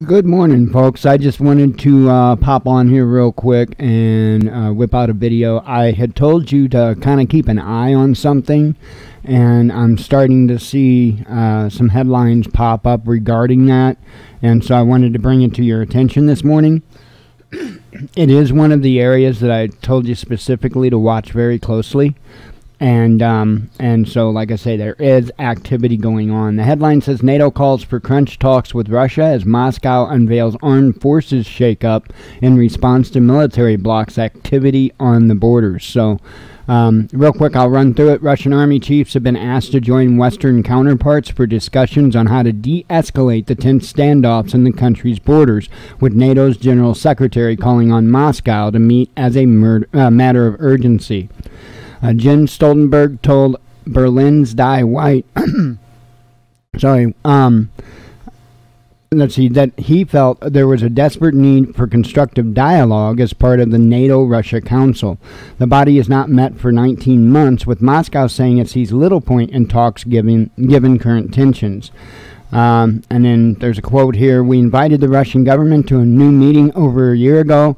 Good morning, folks. I just wanted to pop on here real quick and whip out a video. I had told you to kind of keep an eye on something, and I'm starting to see some headlines pop up regarding that, and so I wanted to bring it to your attention this morning. It is one of the areas that I told you specifically to watch very closely. And so, like I say, there is activity going on. The headline says NATO calls for crunch talks with Russia as Moscow unveils armed forces shakeup in response to military blocs activity on the borders. So, real quick, I'll run through it. Russian army chiefs have been asked to join Western counterparts for discussions on how to de-escalate the tense standoffs in the country's borders, with NATO's General Secretary calling on Moscow to meet as a matter of urgency. Jens Stoltenberg told Berlin's Die White, that he felt there was a desperate need for constructive dialogue as part of the NATO-Russia Council. The body is not met for 19 months, with Moscow saying it sees little point in talks given current tensions. And then there's a quote here: "We invited the Russian government to a new meeting over a year ago,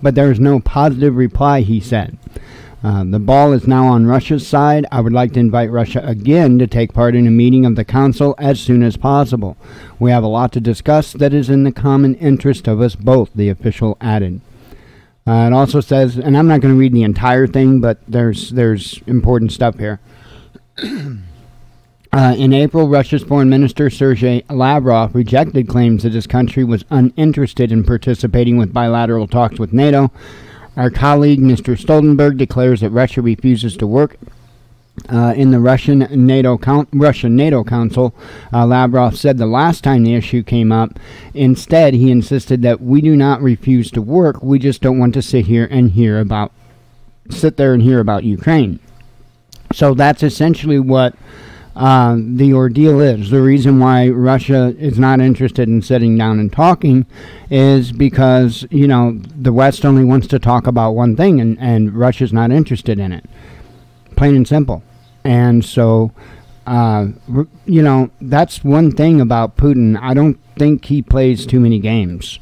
but there is no positive reply," he said. The ball is now on Russia's side. I would like to invite Russia again to take part in a meeting of the Council as soon as possible. We have a lot to discuss that is in the common interest of us both," the official added. It also says, and I'm not going to read the entire thing, but there's important stuff here. In April, Russia's Foreign Minister Sergei Lavrov rejected claims that his country was uninterested in participating with bilateral talks with NATO. Our colleague, Mr. Stoltenberg, declares that Russia refuses to work in the Russian NATO Council. Lavrov said the last time the issue came up. Instead, he insisted that we do not refuse to work. We just don't want to sit there and hear about Ukraine. So that's essentially what the ordeal is. The reason why Russia is not interested in sitting down and talking is because, the West only wants to talk about one thing, and Russia's not interested in it. Plain and simple. And so, that's one thing about Putin. I don't think he plays too many games.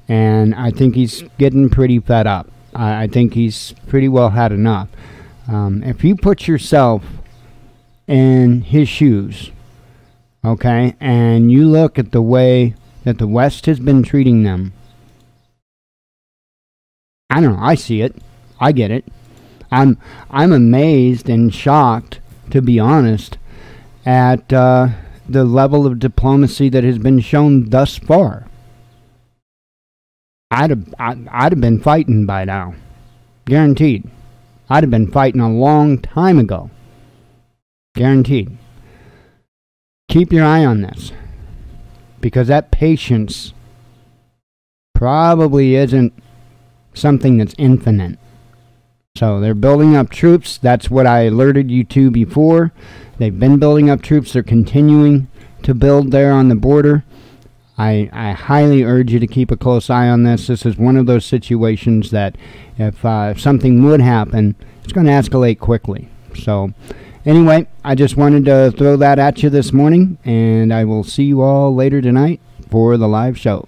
And I think he's getting pretty fed up. I think he's pretty well had enough. If you put yourself in his shoes, okay, and you look at the way that the West has been treating them, I don't know, I see it, I get it. I'm amazed and shocked, to be honest, at the level of diplomacy that has been shown thus far. I'd have been fighting by now, guaranteed. I'd have been fighting a long time ago. Guaranteed. Keep your eye on this, because that patience probably isn't something that's infinite. So they're building up troops. That's what I alerted you to before. They've been building up troops. They're continuing to build there on the border. I highly urge you to keep a close eye on this. This is one of those situations that if something would happen, it's going to escalate quickly. So anyway, I just wanted to throw that at you this morning, and I will see you all later tonight for the live show.